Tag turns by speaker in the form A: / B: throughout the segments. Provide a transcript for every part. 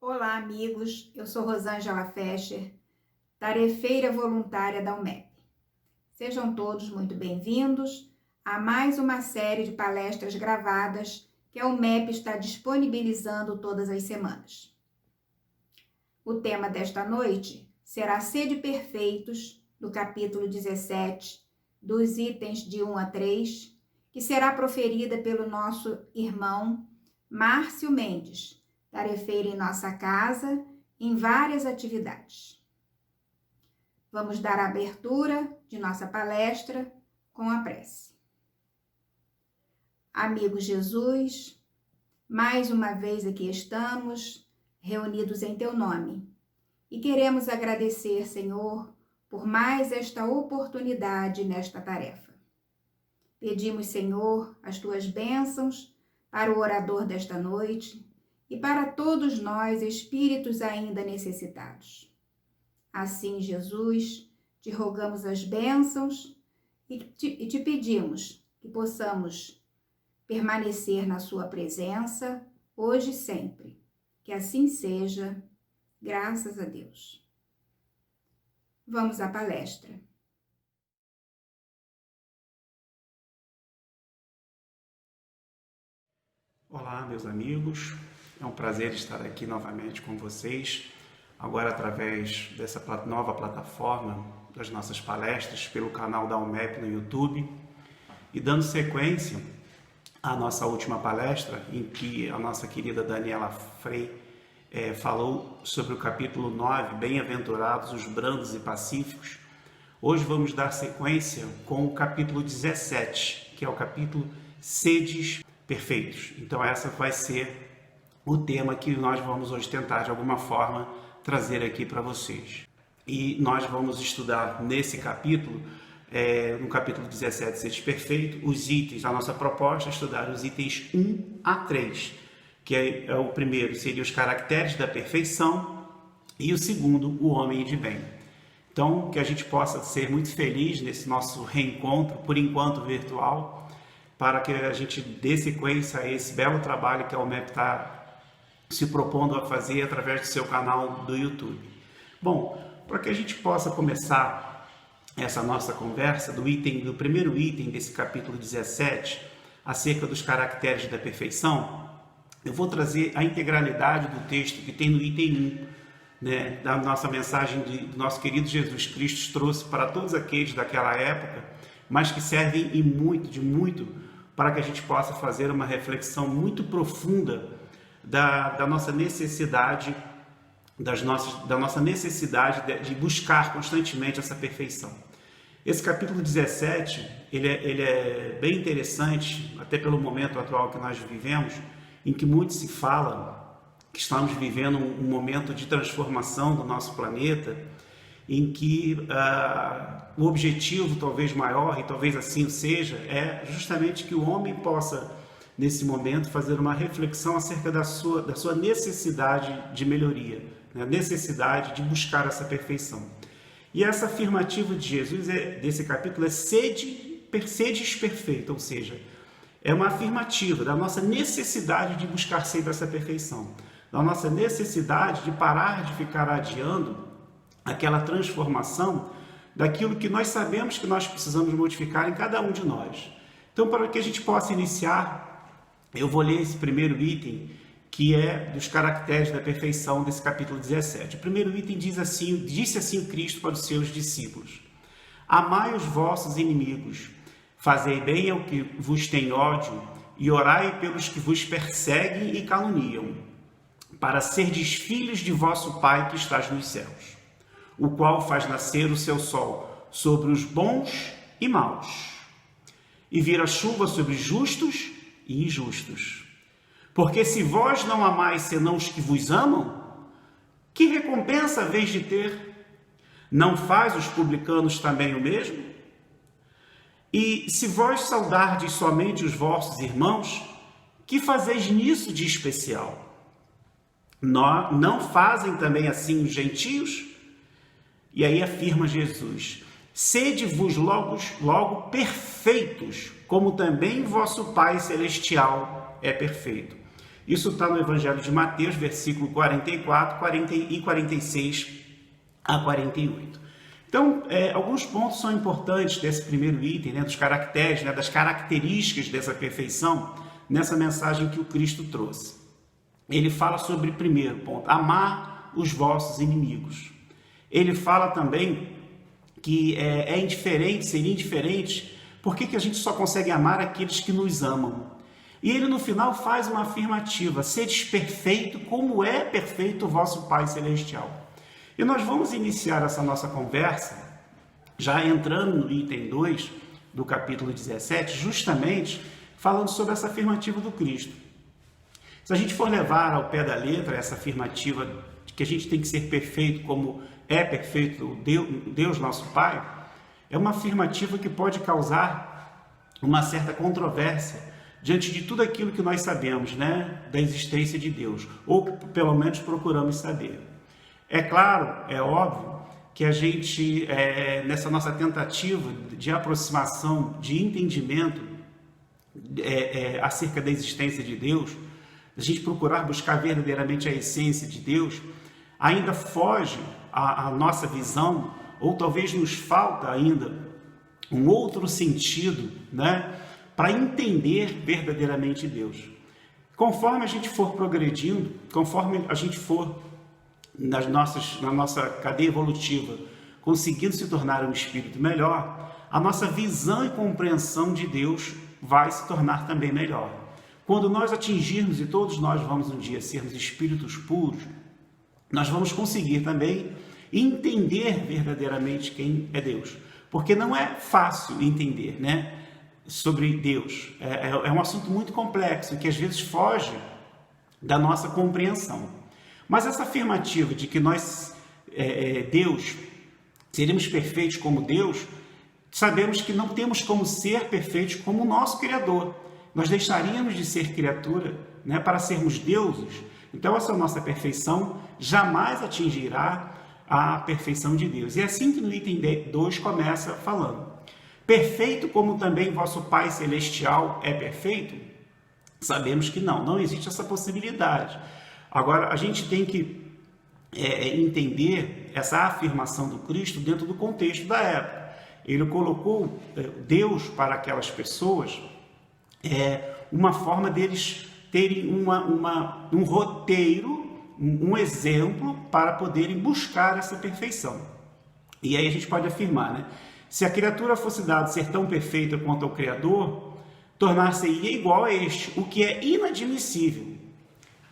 A: Olá, amigos. Eu sou Rosângela Fescher, tarefeira voluntária da UMEP. Sejam todos muito bem-vindos a mais uma série de palestras gravadas que a UMEP está disponibilizando todas as semanas. O tema desta noite será Sede Perfeitos, do capítulo 17, dos itens de 1 a 3, que será proferida pelo nosso irmão Márcio Mendes, tarefeiro em nossa casa, em várias atividades. Vamos dar a abertura de nossa palestra com a prece. Amigo Jesus, mais uma vez aqui estamos, reunidos em Teu nome, e queremos agradecer, Senhor, por mais esta oportunidade nesta tarefa. Pedimos, Senhor, as Tuas bênçãos para o orador desta noite, e para todos nós, espíritos ainda necessitados. Assim, Jesus, te rogamos as bênçãos e te pedimos que possamos permanecer na sua presença, hoje e sempre. Que assim seja, graças a Deus. Vamos à palestra.
B: Olá, meus amigos. É um prazer estar aqui novamente com vocês, agora através dessa nova plataforma das nossas palestras pelo canal da UMEP no YouTube, e dando sequência à nossa última palestra, em que a nossa querida Daniela Frei falou sobre o capítulo 9, Bem-aventurados os brandos e pacíficos. Hoje vamos dar sequência com o capítulo 17, que é o capítulo Sedes Perfeitos. Então essa vai ser o tema que nós vamos hoje tentar de alguma forma trazer aqui para vocês. E nós vamos estudar nesse capítulo, no capítulo 17, Sedes Perfeitos, os itens, a nossa proposta é estudar os itens 1 a 3, que é o primeiro seria os caracteres da perfeição e o segundo, o homem de bem. Então, que a gente possa ser muito feliz nesse nosso reencontro, por enquanto virtual, para que a gente dê sequência a esse belo trabalho que a UMEP está se propondo a fazer através do seu canal do YouTube. Bom, para que a gente possa começar essa nossa conversa do primeiro item desse capítulo 17, acerca dos caracteres da perfeição, eu vou trazer a integralidade do texto que tem no item 1, da nossa mensagem do nosso querido Jesus Cristo trouxe para todos aqueles daquela época, mas que servem de muito para que a gente possa fazer uma reflexão muito profunda da nossa necessidade, da nossa necessidade de buscar constantemente essa perfeição. Esse capítulo 17, ele é bem interessante, até pelo momento atual que nós vivemos, em que muito se fala que estamos vivendo um momento de transformação do nosso planeta, em que o objetivo talvez maior, e talvez assim seja, é justamente que o homem possa nesse momento fazer uma reflexão acerca da sua necessidade de melhoria, a necessidade de buscar essa perfeição. E essa afirmativa de Jesus desse capítulo é sedes perfeitos, ou seja, é uma afirmativa da nossa necessidade de buscar sempre essa perfeição, da nossa necessidade de parar de ficar adiando aquela transformação daquilo que nós sabemos que nós precisamos modificar em cada um de nós. Então, para que a gente possa iniciar, eu vou ler esse primeiro item, que é dos caracteres da perfeição desse capítulo 17. O primeiro item disse assim o Cristo para os seus discípulos: amai os vossos inimigos, fazei bem ao que vos tem ódio, e orai pelos que vos perseguem e caluniam, para serdes filhos de vosso Pai que estás nos céus, o qual faz nascer o seu sol sobre os bons e maus, e vira chuva sobre justos e injustos. Porque se vós não amais senão os que vos amam, que recompensa haveis de ter? Não faz os publicanos também o mesmo? E se vós saudardes somente os vossos irmãos, que fazeis nisso de especial? Não fazem também assim os gentios? E aí afirma Jesus: sede-vos logo perfeitos, como também vosso Pai Celestial é perfeito. Isso está no Evangelho de Mateus, versículo 44, 40 e 46 a 48. Então, alguns pontos são importantes desse primeiro item, né, dos caracteres, né, das características dessa perfeição, nessa mensagem que o Cristo trouxe. Ele fala sobre, primeiro ponto, amar os vossos inimigos. Ele fala também que seria indiferente, por que a gente só consegue amar aqueles que nos amam? E ele no final faz uma afirmativa: sedes perfeito como é perfeito o vosso Pai Celestial. E nós vamos iniciar essa nossa conversa, já entrando no item 2 do capítulo 17, justamente falando sobre essa afirmativa do Cristo. Se a gente for levar ao pé da letra essa afirmativa de que a gente tem que ser perfeito como é perfeito Deus nosso Pai, é uma afirmativa que pode causar uma certa controvérsia diante de tudo aquilo que nós sabemos, né, da existência de Deus, ou que pelo menos procuramos saber. É claro, é óbvio, que a gente, nessa nossa tentativa de aproximação, de entendimento acerca da existência de Deus, a gente procurar buscar verdadeiramente a essência de Deus, ainda foge a nossa visão, ou talvez nos falta ainda um outro sentido, né, para entender verdadeiramente Deus. Conforme a gente for progredindo, conforme a gente for na nossa cadeia evolutiva, conseguindo se tornar um espírito melhor, a nossa visão e compreensão de Deus vai se tornar também melhor. Quando nós atingirmos, e todos nós vamos um dia sermos espíritos puros, nós vamos conseguir também entender verdadeiramente quem é Deus. Porque não é fácil entender, né, sobre Deus. É um assunto muito complexo, que às vezes foge da nossa compreensão. Mas essa afirmativa de que nós, Deus, seremos perfeitos como Deus, sabemos que não temos como ser perfeitos como o nosso Criador. Nós deixaríamos de ser criatura, né, para sermos deuses. Então, essa nossa perfeição jamais atingirá a perfeição de Deus. E é assim que no item 2 começa falando: perfeito como também vosso Pai Celestial é perfeito? Sabemos que não existe essa possibilidade. Agora, a gente tem que entender essa afirmação do Cristo dentro do contexto da época. Ele colocou Deus para aquelas pessoas uma forma deles terem um roteiro, um exemplo para poderem buscar essa perfeição. E aí a gente pode afirmar, né? Se a criatura fosse dada ser tão perfeita quanto ao Criador, tornar-se-ia igual a este, o que é inadmissível.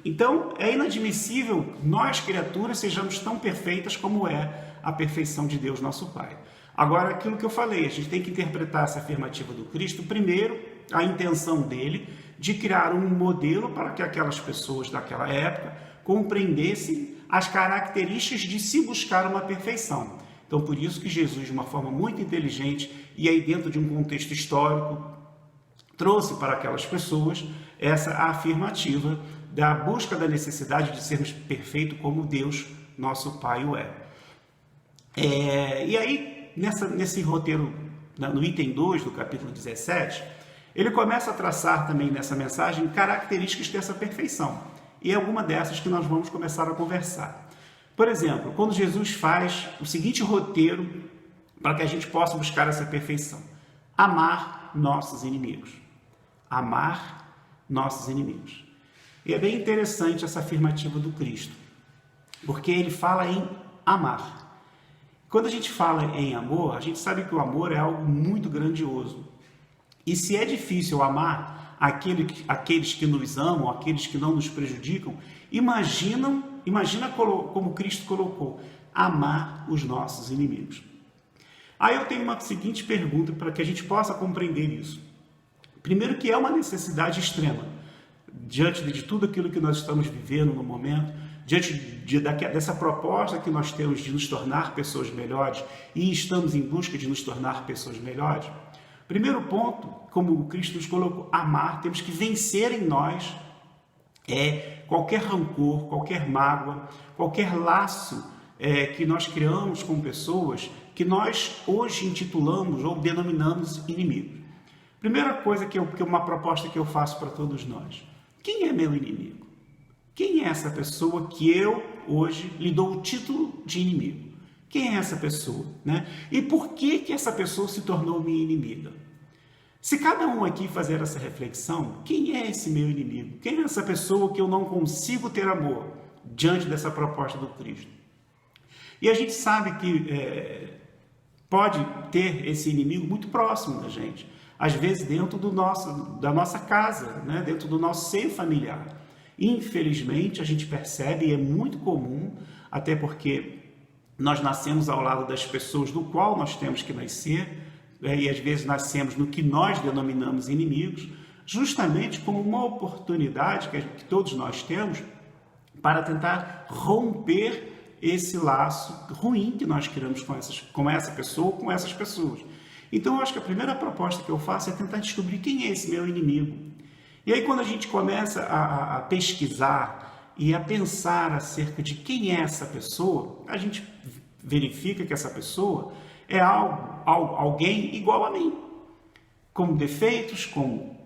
B: Então, é inadmissível nós, criaturas, sejamos tão perfeitas como é a perfeição de Deus, nosso Pai. Agora, aquilo que eu falei, a gente tem que interpretar essa afirmativa do Cristo, primeiro, a intenção dele de criar um modelo para que aquelas pessoas daquela época compreendessem as características de se buscar uma perfeição. Então, por isso que Jesus, de uma forma muito inteligente, e aí dentro de um contexto histórico, trouxe para aquelas pessoas essa afirmativa da busca da necessidade de sermos perfeitos como Deus, nosso Pai, o é. E aí, nesse roteiro, no item 2 do capítulo 17, ele começa a traçar também nessa mensagem características dessa perfeição. E é alguma dessas que nós vamos começar a conversar. Por exemplo, quando Jesus faz o seguinte roteiro para que a gente possa buscar essa perfeição: amar nossos inimigos. Amar nossos inimigos. E é bem interessante essa afirmativa do Cristo, porque ele fala em amar. Quando a gente fala em amor, a gente sabe que o amor é algo muito grandioso. E se é difícil amar aqueles que nos amam, aqueles que não nos prejudicam, imagina como Cristo colocou: amar os nossos inimigos. Aí eu tenho uma seguinte pergunta para que a gente possa compreender isso. Primeiro, que é uma necessidade extrema, diante de tudo aquilo que nós estamos vivendo no momento, diante dessa proposta que nós temos de nos tornar pessoas melhores, e estamos em busca de nos tornar pessoas melhores. Primeiro ponto, como o Cristo nos colocou: amar, temos que vencer em nós qualquer rancor, qualquer mágoa, qualquer laço que nós criamos com pessoas que nós hoje intitulamos ou denominamos inimigos. Primeira coisa uma proposta que eu faço para todos nós: quem é meu inimigo? quem é essa pessoa que eu hoje lhe dou o título de inimigo? Quem é essa pessoa, né? E por que essa pessoa se tornou minha inimiga? Se cada um aqui fazer essa reflexão, quem é esse meu inimigo? Quem é essa pessoa que eu não consigo ter amor diante dessa proposta do Cristo? E a gente sabe que pode ter esse inimigo muito próximo da gente, às vezes dentro da nossa casa, né? Dentro do nosso seio familiar. Infelizmente, a gente percebe, e é muito comum, até porque nós nascemos ao lado das pessoas do qual nós temos que nascer, e às vezes nascemos no que nós denominamos inimigos, justamente como uma oportunidade que todos nós temos para tentar romper esse laço ruim que nós criamos com essa pessoa, com essas pessoas. Então, eu acho que a primeira proposta que eu faço é tentar descobrir quem é esse meu inimigo. E aí, quando a gente começa a pesquisar e a pensar acerca de quem é essa pessoa, a gente verifica que essa pessoa é alguém igual a mim, com defeitos, com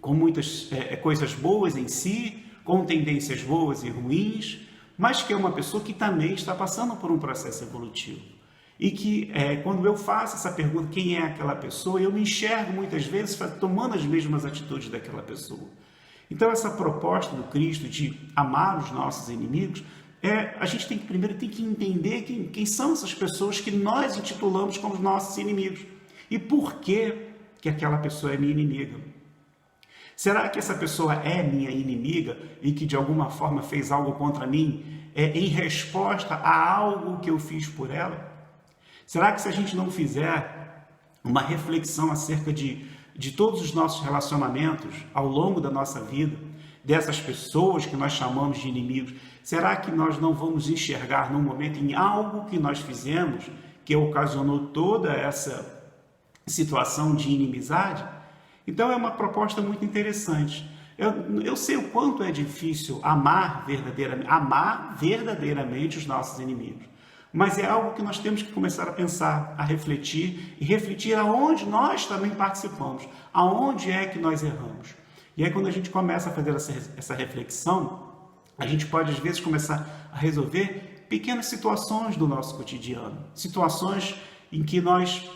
B: muitas coisas boas em si, com tendências boas e ruins, mas que é uma pessoa que também está passando por um processo evolutivo. E que quando eu faço essa pergunta, quem é aquela pessoa, eu me enxergo muitas vezes tomando as mesmas atitudes daquela pessoa. Então essa proposta do Cristo de amar os nossos inimigos, a gente primeiro tem que entender quem são essas pessoas que nós intitulamos como os nossos inimigos. E por que aquela pessoa é minha inimiga? Será que essa pessoa é minha inimiga e que de alguma forma fez algo contra mim em resposta a algo que eu fiz por ela? Será que se a gente não fizer uma reflexão acerca de todos os nossos relacionamentos ao longo da nossa vida, dessas pessoas que nós chamamos de inimigos, será que nós não vamos enxergar num momento em algo que nós fizemos que ocasionou toda essa situação de inimizade? Então é uma proposta muito interessante. Eu sei o quanto é difícil amar verdadeiramente os nossos inimigos. Mas é algo que nós temos que começar a pensar, a refletir e refletir aonde nós também participamos, aonde é que nós erramos. E aí quando a gente começa a fazer essa reflexão, a gente pode às vezes começar a resolver pequenas situações do nosso cotidiano, situações em que nós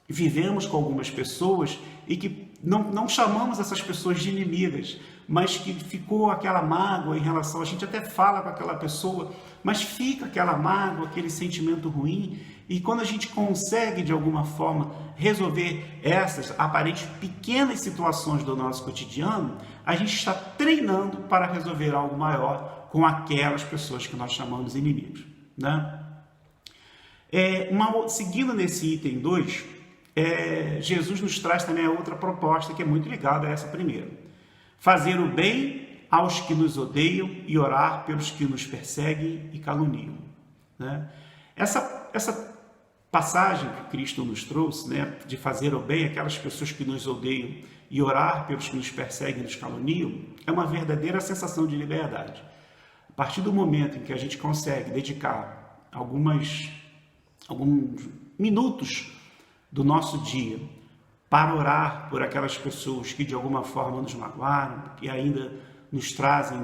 B: vivemos com algumas pessoas e que não chamamos essas pessoas de inimigas, mas que ficou aquela mágoa em relação, a gente até fala com aquela pessoa, mas fica aquela mágoa, aquele sentimento ruim, e quando a gente consegue de alguma forma resolver essas aparentes pequenas situações do nosso cotidiano, a gente está treinando para resolver algo maior com aquelas pessoas que nós chamamos inimigos, né? Seguindo nesse item 2, Jesus nos traz também a outra proposta que é muito ligada a essa primeira. Fazer o bem aos que nos odeiam e orar pelos que nos perseguem e caluniam, né? Essa passagem que Cristo nos trouxe, né, de fazer o bem àquelas pessoas que nos odeiam e orar pelos que nos perseguem e nos caluniam, é uma verdadeira sensação de liberdade. A partir do momento em que a gente consegue dedicar alguns minutos do nosso dia para orar por aquelas pessoas que de alguma forma nos magoaram, que ainda nos trazem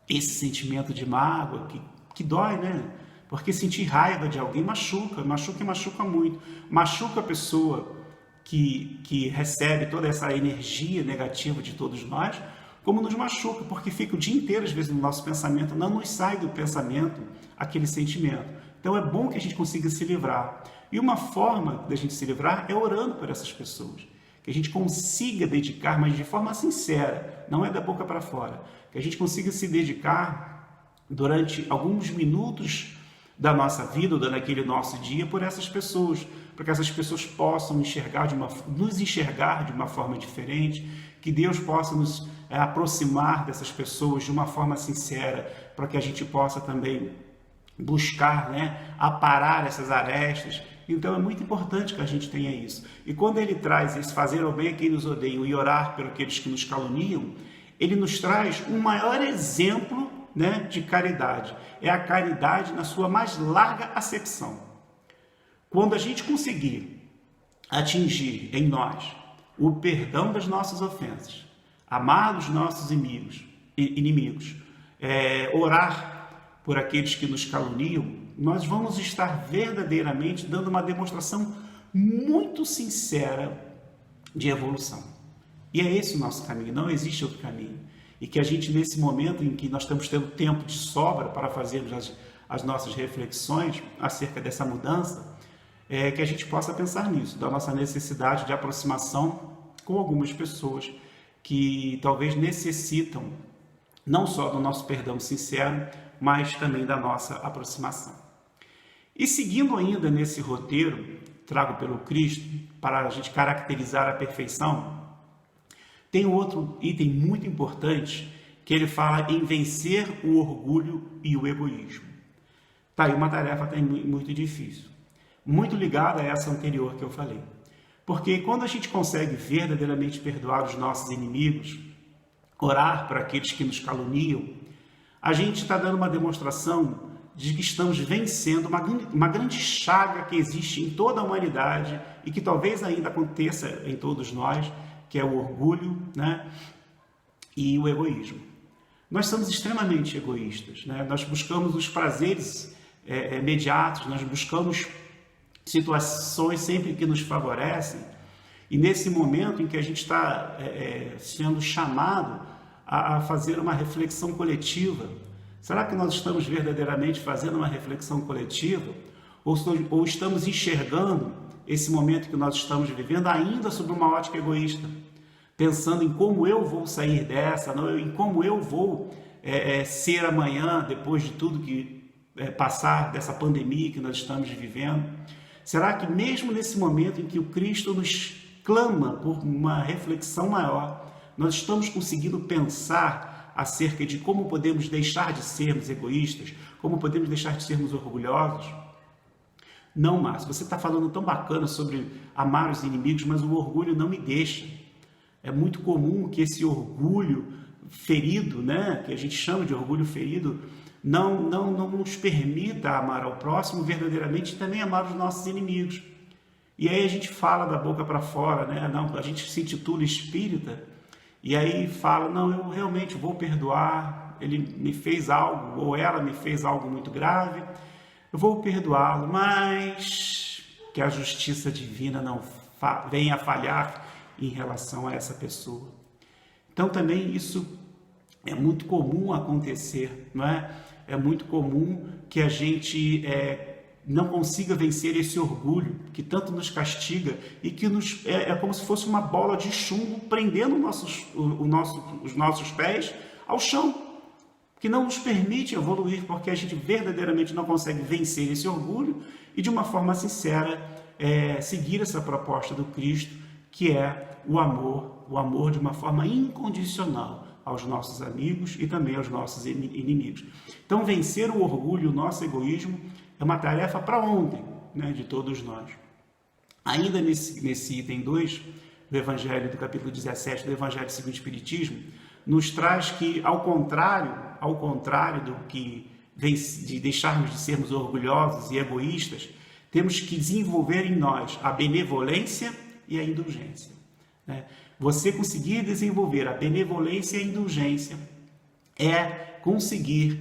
B: esse sentimento de mágoa, que dói, né? Porque sentir raiva de alguém machuca e machuca muito. Machuca a pessoa que recebe toda essa energia negativa de todos nós, como nos machuca, porque fica o dia inteiro, às vezes, no nosso pensamento, não nos sai do pensamento aquele sentimento. Então é bom que a gente consiga se livrar. E uma forma da gente se livrar é orando por essas pessoas. Que a gente consiga dedicar, mas de forma sincera, não é da boca para fora. Que a gente consiga se dedicar durante alguns minutos da nossa vida, ou daquele nosso dia, por essas pessoas. Para que essas pessoas possam nos enxergar de uma forma diferente. Que Deus possa nos aproximar dessas pessoas de uma forma sincera, para que a gente possa também buscar, né, aparar essas arestas. Então é muito importante que a gente tenha isso. E quando ele traz esse fazer o bem a quem nos odeiam e orar por aqueles que nos caluniam, ele nos traz um maior exemplo, né, de caridade. É a caridade na sua mais larga acepção. Quando a gente conseguir atingir em nós o perdão das nossas ofensas, amar os nossos inimigos, orar por aqueles que nos caluniam, nós vamos estar verdadeiramente dando uma demonstração muito sincera de evolução. E é esse o nosso caminho, não existe outro caminho. E que a gente, nesse momento em que nós estamos tendo tempo de sobra para fazermos as nossas reflexões acerca dessa mudança, que a gente possa pensar nisso, da nossa necessidade de aproximação com algumas pessoas que talvez necessitam não só do nosso perdão sincero, mas também da nossa aproximação. E seguindo ainda nesse roteiro, trago pelo Cristo, para a gente caracterizar a perfeição, tem outro item muito importante, que ele fala em vencer o orgulho e o egoísmo. Tá aí uma tarefa muito difícil, muito ligada a essa anterior que eu falei. Porque quando a gente consegue verdadeiramente perdoar os nossos inimigos, orar para aqueles que nos caluniam, a gente está dando uma demonstração de que estamos vencendo uma grande chaga que existe em toda a humanidade e que talvez ainda aconteça em todos nós, que é o orgulho, né, e o egoísmo. Nós somos extremamente egoístas, né? Nós buscamos os prazeres imediatos, nós buscamos situações sempre que nos favorecem, e nesse momento em que a gente está sendo chamado a fazer uma reflexão coletiva, será que nós estamos verdadeiramente fazendo uma reflexão coletiva? Ou estamos enxergando esse momento que nós estamos vivendo ainda sob uma ótica egoísta, pensando em como eu vou sair dessa, em como eu vou ser amanhã, depois de tudo que passar dessa pandemia que nós estamos vivendo? Será que mesmo nesse momento em que o Cristo nos clama por uma reflexão maior, nós estamos conseguindo pensar acerca de como podemos deixar de sermos egoístas, como podemos deixar de sermos orgulhosos? Não, Márcio, você está falando tão bacana sobre amar os inimigos, mas o orgulho não me deixa. É muito comum que esse orgulho ferido, né, que a gente chama de orgulho ferido, não nos permita amar ao próximo verdadeiramente e também amar os nossos inimigos. E aí a gente fala da boca para fora, né? Não, a gente se intitula espírita e aí fala, não, eu realmente vou perdoar, ele me fez algo ou ela me fez algo muito grave, eu vou perdoá-lo, mas que a justiça divina não venha a falhar em relação a essa pessoa. Então também isso é muito comum acontecer, não é? É muito comum que a gente não consiga vencer esse orgulho que tanto nos castiga e que é como se fosse uma bola de chumbo prendendo os nossos pés ao chão, que não nos permite evoluir, porque a gente verdadeiramente não consegue vencer esse orgulho e de uma forma sincera seguir essa proposta do Cristo, que é o amor de uma forma incondicional aos nossos amigos e também aos nossos inimigos. Então, vencer o orgulho, o nosso egoísmo, é uma tarefa para ontem, né, de todos nós. Ainda nesse item 2 do Evangelho, do capítulo 17 do Evangelho segundo o Espiritismo, nos traz que, ao contrário do que de deixarmos de sermos orgulhosos e egoístas, temos que desenvolver em nós a benevolência e a indulgência, né? Você conseguir desenvolver a benevolência e a indulgência é conseguir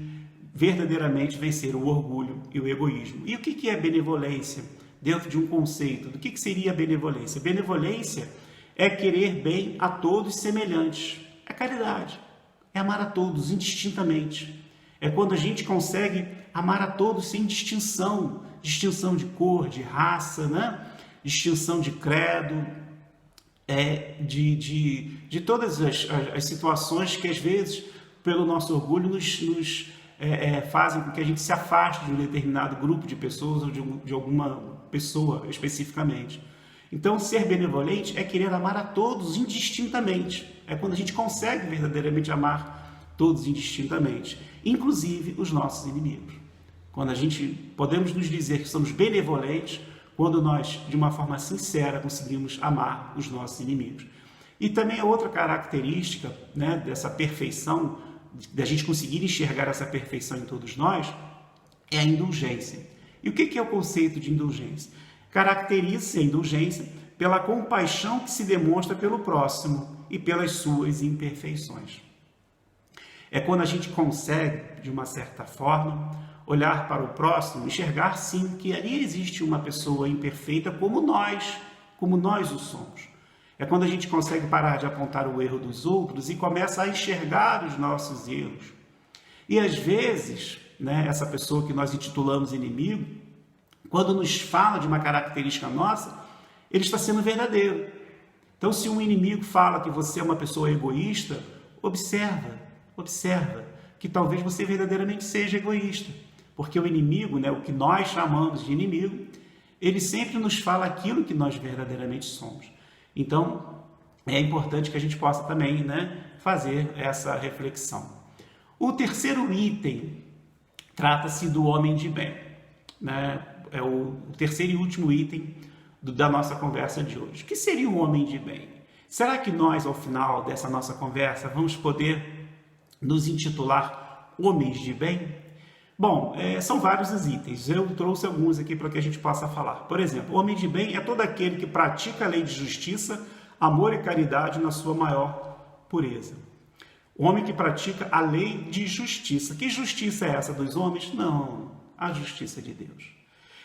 B: verdadeiramente vencer o orgulho e o egoísmo. E o que é benevolência dentro de um conceito? Do que seria benevolência? Benevolência é querer bem a todos semelhantes. É caridade. É amar a todos indistintamente. É quando a gente consegue amar a todos sem distinção. Distinção de cor, de raça, né? Distinção de credo, de todas as situações que às vezes, pelo nosso orgulho, nos fazem com que a gente se afaste de um determinado grupo de pessoas ou de alguma pessoa especificamente. Então, ser benevolente é querer amar a todos indistintamente. É quando a gente consegue verdadeiramente amar todos indistintamente, inclusive os nossos inimigos. Quando a gente podemos nos dizer que somos benevolentes, quando nós, de uma forma sincera, conseguimos amar os nossos inimigos. E também a outra característica, né, dessa perfeição, da gente conseguir enxergar essa perfeição em todos nós, é a indulgência. E o que é o conceito de indulgência? Caracteriza-se a indulgência pela compaixão que se demonstra pelo próximo e pelas suas imperfeições. É quando a gente consegue, de uma certa forma, olhar para o próximo, enxergar sim que ali existe uma pessoa imperfeita como nós o somos. É quando a gente consegue parar de apontar o erro dos outros e começa a enxergar os nossos erros. E às vezes, né, essa pessoa que nós intitulamos inimigo, quando nos fala de uma característica nossa, ele está sendo verdadeiro. Então, se um inimigo fala que você é uma pessoa egoísta, observa que talvez você verdadeiramente seja egoísta. Porque o inimigo, né, o que nós chamamos de inimigo, ele sempre nos fala aquilo que nós verdadeiramente somos. Então, é importante que a gente possa também, né, fazer essa reflexão. O terceiro item trata-se do homem de bem, né? É o terceiro e último item da nossa conversa de hoje. O que seria um homem de bem? Será que nós, ao final dessa nossa conversa, vamos poder nos intitular homens de bem? Bom, são vários os itens. Eu trouxe alguns aqui para que a gente possa falar. Por exemplo, homem de bem é todo aquele que pratica a lei de justiça, amor e caridade na sua maior pureza. O homem que pratica a lei de justiça. Que justiça é essa dos homens? Não, a justiça de Deus.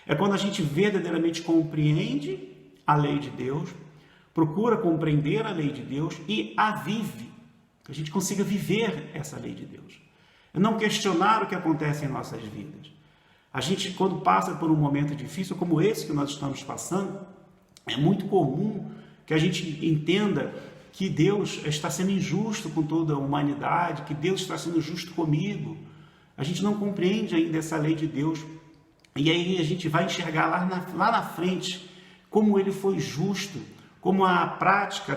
B: É quando a gente verdadeiramente compreende a lei de Deus, procura compreender a lei de Deus e a vive. Que a gente consiga viver essa lei de Deus. É não questionar o que acontece em nossas vidas. A gente, quando passa por um momento difícil como esse que nós estamos passando, é muito comum que a gente entenda que Deus está sendo injusto com toda a humanidade, que Deus está sendo justo comigo. A gente não compreende ainda essa lei de Deus. E aí a gente vai enxergar lá na frente como ele foi justo, como a prática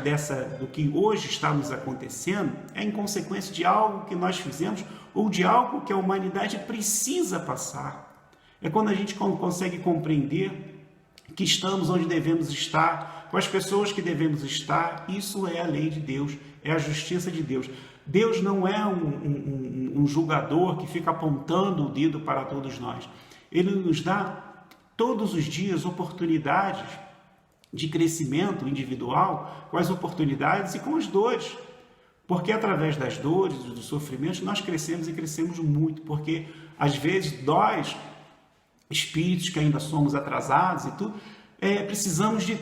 B: do que hoje está nos acontecendo é em consequência de algo que nós fizemos ou de algo que a humanidade precisa passar. É quando a gente consegue compreender que estamos onde devemos estar, com as pessoas que devemos estar. Isso é a lei de Deus, é a justiça de Deus. Deus não é um julgador que fica apontando o dedo para todos nós. Ele nos dá todos os dias oportunidades de crescimento individual, com as oportunidades e com as dores. Porque através das dores, dos sofrimentos, nós crescemos e crescemos muito. Porque às vezes nós, espíritos que ainda somos atrasados e tudo, precisamos de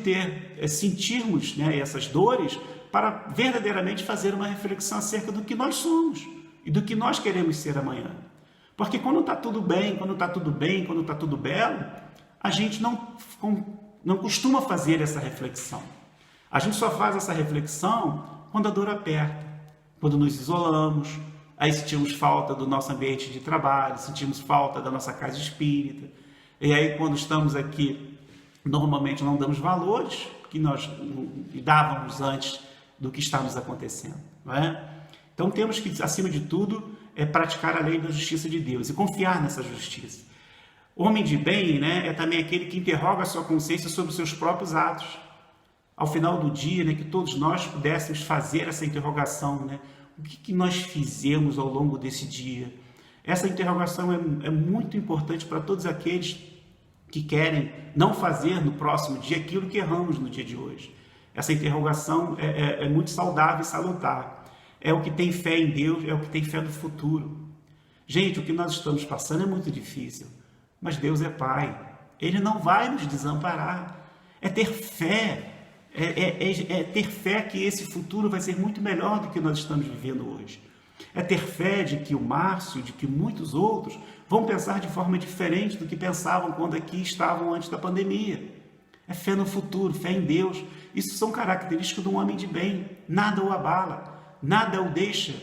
B: sentirmos, né, essas dores para verdadeiramente fazer uma reflexão acerca do que nós somos e do que nós queremos ser amanhã. Porque quando está tudo bem, quando está tudo belo, a gente não costuma fazer essa reflexão. A gente só faz essa reflexão quando a dor aperta, quando nos isolamos, aí sentimos falta do nosso ambiente de trabalho, sentimos falta da nossa casa espírita. E aí quando estamos aqui, normalmente não damos valores que nós dávamos antes do que está nos acontecendo. Não é? Então temos que, acima de tudo, praticar a lei da justiça de Deus e confiar nessa justiça. O homem de bem, né, é também aquele que interroga a sua consciência sobre os seus próprios atos. Ao final do dia, né, que todos nós pudéssemos fazer essa interrogação, né? O que nós fizemos ao longo desse dia? Essa interrogação é muito importante para todos aqueles que querem não fazer no próximo dia aquilo que erramos no dia de hoje. Essa interrogação é muito saudável e salutar. É o que tem fé em Deus, é o que tem fé no futuro. Gente, o que nós estamos passando é muito difícil, mas Deus é Pai. Ele não vai nos desamparar. É ter fé, ter fé que esse futuro vai ser muito melhor do que nós estamos vivendo hoje. É ter fé de que o Márcio, de que muitos outros vão pensar de forma diferente do que pensavam quando aqui estavam antes da pandemia. É fé no futuro, fé em Deus. Isso são características de um homem de bem. Nada o abala. Nada o deixa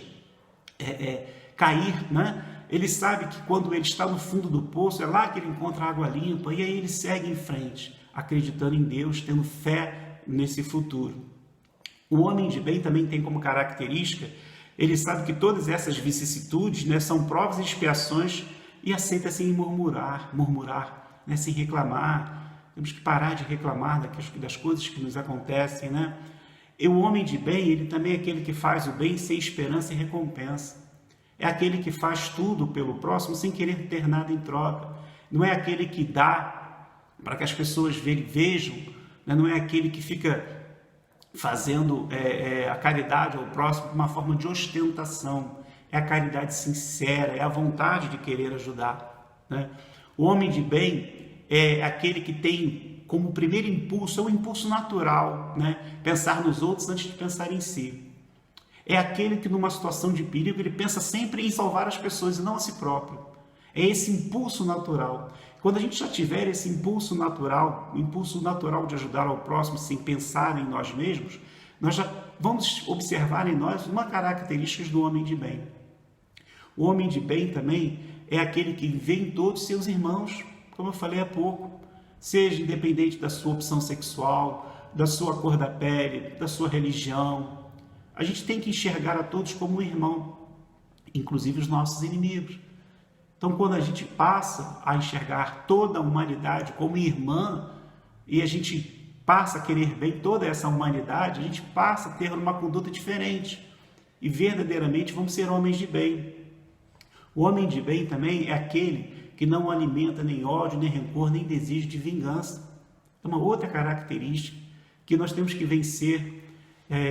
B: cair, né? Ele sabe que quando ele está no fundo do poço, é lá que ele encontra água limpa, e aí ele segue em frente, acreditando em Deus, tendo fé nesse futuro. O homem de bem também tem como característica, ele sabe que todas essas vicissitudes, né, são provas e expiações, e aceita sem murmurar, né, sem reclamar. Temos que parar de reclamar das coisas que nos acontecem, né? E o homem de bem, ele também é aquele que faz o bem sem esperança e recompensa. É aquele que faz tudo pelo próximo sem querer ter nada em troca. Não é aquele que dá para que as pessoas vejam, né? Não é aquele que fica fazendo a caridade ao próximo de uma forma de ostentação. é a caridade sincera, é a vontade de querer ajudar, né? O homem de bem é aquele que tem como primeiro impulso, é um impulso natural, né? Pensar nos outros antes de pensar em si. É aquele que numa situação de perigo, ele pensa sempre em salvar as pessoas e não a si próprio. É esse impulso natural. Quando a gente já tiver esse impulso natural, o impulso natural de ajudar ao próximo sem pensar em nós mesmos, nós já vamos observar em nós uma característica do homem de bem. O homem de bem também é aquele que vê em todos seus irmãos, como eu falei há pouco, seja independente da sua opção sexual, da sua cor da pele, da sua religião. A gente tem que enxergar a todos como um irmão, inclusive os nossos inimigos. Então, quando a gente passa a enxergar toda a humanidade como irmã e a gente passa a querer bem toda essa humanidade, a gente passa a ter uma conduta diferente e verdadeiramente vamos ser homens de bem. O homem de bem também é aquele que não alimenta nem ódio, nem rancor, nem desejo de vingança. É uma outra característica que nós temos que vencer.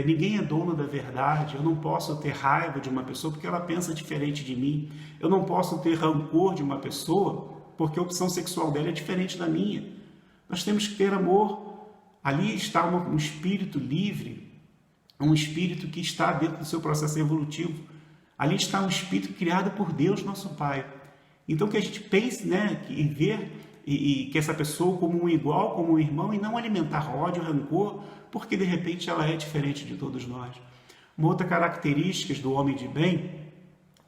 B: Ninguém é dono da verdade. Eu não posso ter raiva de uma pessoa porque ela pensa diferente de mim. Eu não posso ter rancor de uma pessoa porque a opção sexual dela é diferente da minha. Nós temos que ter amor. Ali está um espírito livre, um espírito que está dentro do seu processo evolutivo. Ali está um espírito criado por Deus, nosso Pai. Então que a gente pense, né, e ver e que essa pessoa como um igual, como um irmão, e não alimentar ódio, rancor, porque de repente ela é diferente de todos nós. Uma outra característica do homem de bem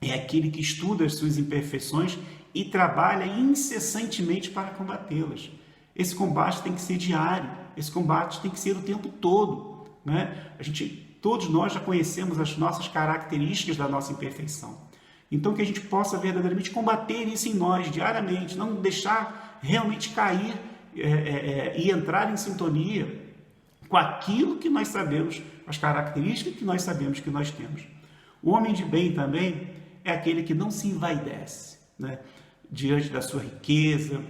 B: é aquele que estuda as suas imperfeições e trabalha incessantemente para combatê-las. Esse combate tem que ser diário, esse combate tem que ser o tempo todo, né? Todos nós já conhecemos as nossas características da nossa imperfeição. Então que a gente possa verdadeiramente combater isso em nós diariamente, não deixar realmente cair e entrar em sintonia com aquilo que nós sabemos, as características que nós sabemos que nós temos. O homem de bem também é aquele que não se envaidece, né, diante da sua riqueza,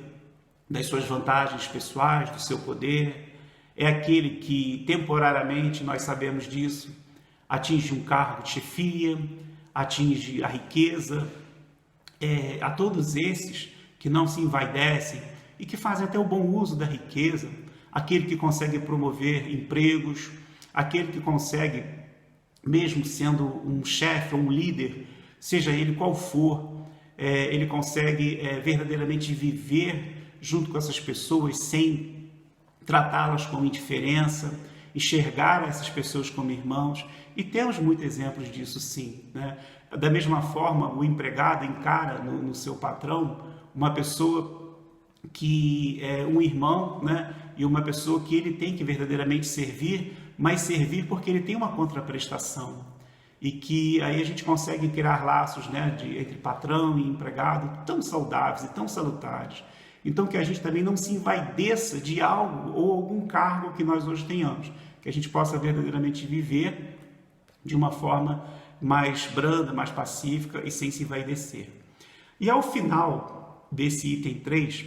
B: das suas vantagens pessoais, do seu poder. É aquele que temporariamente, nós sabemos disso, atinge um cargo de chefia, atinge a riqueza. A todos esses que não se envaidecem e que fazem até o bom uso da riqueza, aquele que consegue promover empregos, aquele que consegue, mesmo sendo um chefe ou um líder, seja ele qual for, ele consegue verdadeiramente viver junto com essas pessoas sem tratá-las com indiferença, enxergar essas pessoas como irmãos, e temos muitos exemplos disso sim, né? Da mesma forma, o empregado encara no seu patrão uma pessoa que é um irmão, né? E uma pessoa que ele tem que verdadeiramente servir, mas servir porque ele tem uma contraprestação. E que aí a gente consegue criar laços, né, entre patrão e empregado tão saudáveis e tão salutares. Então que a gente também não se envaideça de algo ou algum cargo que nós hoje tenhamos. Que a gente possa verdadeiramente viver de uma forma mais branda, mais pacífica e sem se envaidecer. E ao final desse item 3,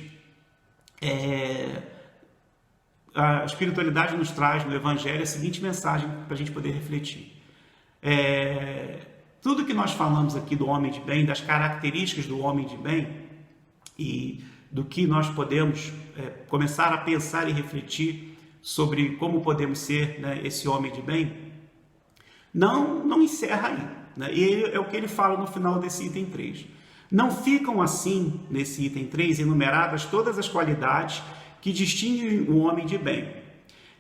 B: a espiritualidade nos traz no Evangelho a seguinte mensagem para a gente poder refletir. Tudo que nós falamos aqui do homem de bem, das características do homem de bem e do que nós podemos começar a pensar e refletir sobre como podemos ser, né, esse homem de bem, não encerra aí, né? E é o que ele fala no final desse item 3. Não ficam assim, nesse item 3, enumeradas todas as qualidades que distinguem o homem de bem,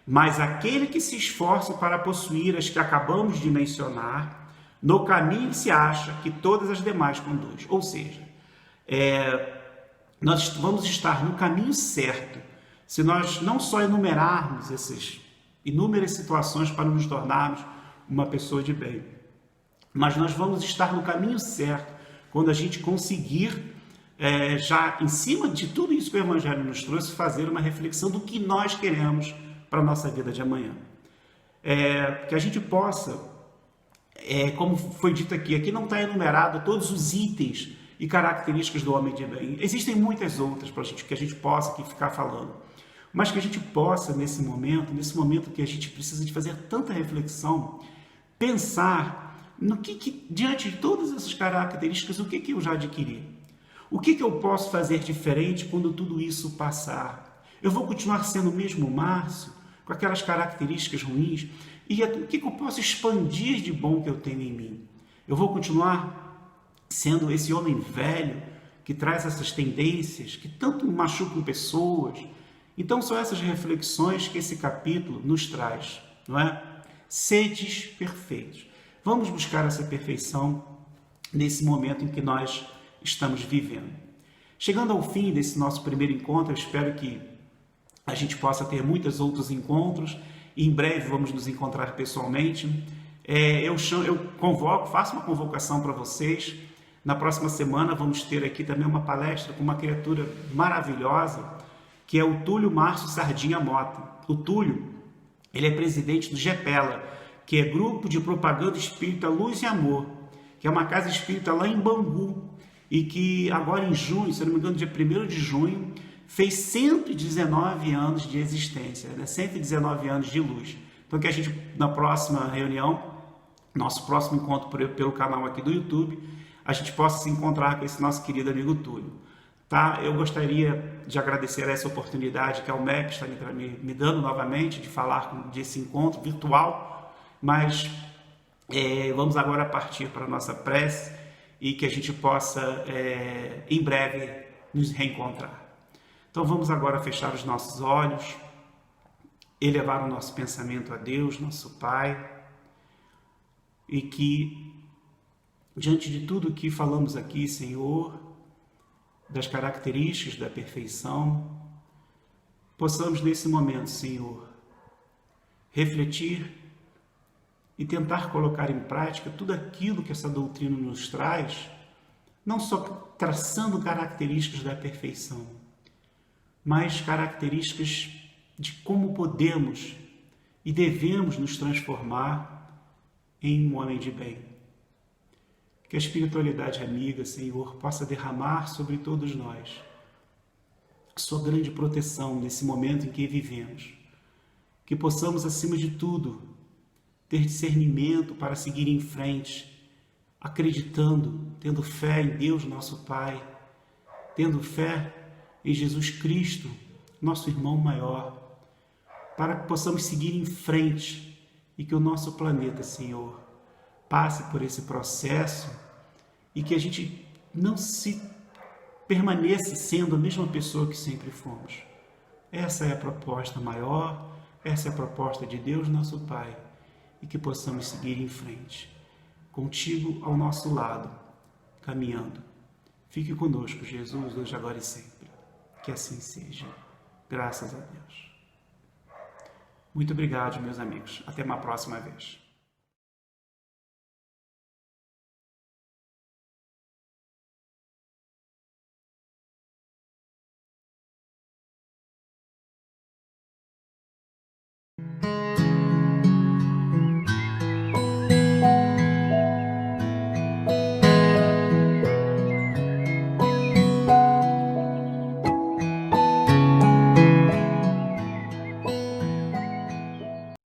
B: mas aquele que se esforça para possuir as que acabamos de mencionar, no caminho se acha que todas as demais conduz. Ou seja, nós vamos estar no caminho certo se nós não só enumerarmos essas inúmeras situações para nos tornarmos uma pessoa de bem, mas nós vamos estar no caminho certo quando a gente conseguir, já em cima de tudo isso que o Evangelho nos trouxe, fazer uma reflexão do que nós queremos para a nossa vida de amanhã. Que a gente possa, como foi dito aqui não está enumerado todos os itens e características do homem de bem. Existem muitas outras que a gente possa aqui ficar falando, mas que a gente possa, nesse momento que a gente precisa de fazer tanta reflexão, pensar diante de todas essas características, o que eu já adquiri? O que eu posso fazer diferente quando tudo isso passar? Eu vou continuar sendo o mesmo Márcio, com aquelas características ruins? E o que eu posso expandir de bom que eu tenho em mim? Eu vou continuar sendo esse homem velho que traz essas tendências, que tanto machucam pessoas? Então são essas reflexões que esse capítulo nos traz, não é? Sedes perfeitos. Vamos buscar essa perfeição nesse momento em que nós estamos vivendo. Chegando ao fim desse nosso primeiro encontro, eu espero que a gente possa ter muitos outros encontros e em breve vamos nos encontrar pessoalmente. Eu convoco, faço uma convocação para vocês. Na próxima semana vamos ter aqui também uma palestra com uma criatura maravilhosa, que é o Túlio Márcio Sardinha Mota. O Túlio, ele é presidente do GEPELA, que é Grupo de Propaganda Espírita Luz e Amor, que é uma casa espírita lá em Bangu, e que agora em junho, se não me engano, dia 1º de junho, fez 119 anos de existência, né? 119 anos de luz. Então que a gente, na próxima reunião, nosso próximo encontro pelo canal aqui do YouTube, a gente possa se encontrar com esse nosso querido amigo Túlio. Tá? Eu gostaria de agradecer essa oportunidade que a UMEP está me dando novamente, de falar desse encontro virtual, mas vamos agora partir para a nossa prece e que a gente possa, em breve, nos reencontrar. Então vamos agora fechar os nossos olhos, elevar o nosso pensamento a Deus, nosso Pai, e que, diante de tudo que falamos aqui, Senhor, das características da perfeição, possamos nesse momento, Senhor, refletir e tentar colocar em prática tudo aquilo que essa doutrina nos traz, não só traçando características da perfeição, mas características de como podemos e devemos nos transformar em um homem de bem. Que a espiritualidade amiga, Senhor, possa derramar sobre todos nós sua grande proteção nesse momento em que vivemos. Que possamos, acima de tudo, ter discernimento para seguir em frente, acreditando, tendo fé em Deus, nosso Pai, tendo fé em Jesus Cristo, nosso irmão maior, para que possamos seguir em frente e que o nosso planeta, Senhor, passe por esse processo e que a gente não se permaneça sendo a mesma pessoa que sempre fomos. Essa é a proposta maior, essa é a proposta de Deus, nosso Pai, e que possamos seguir em frente, contigo ao nosso lado, caminhando. Fique conosco, Jesus, hoje, agora e sempre. Que assim seja. Graças a Deus. Muito obrigado, meus amigos. Até uma próxima vez.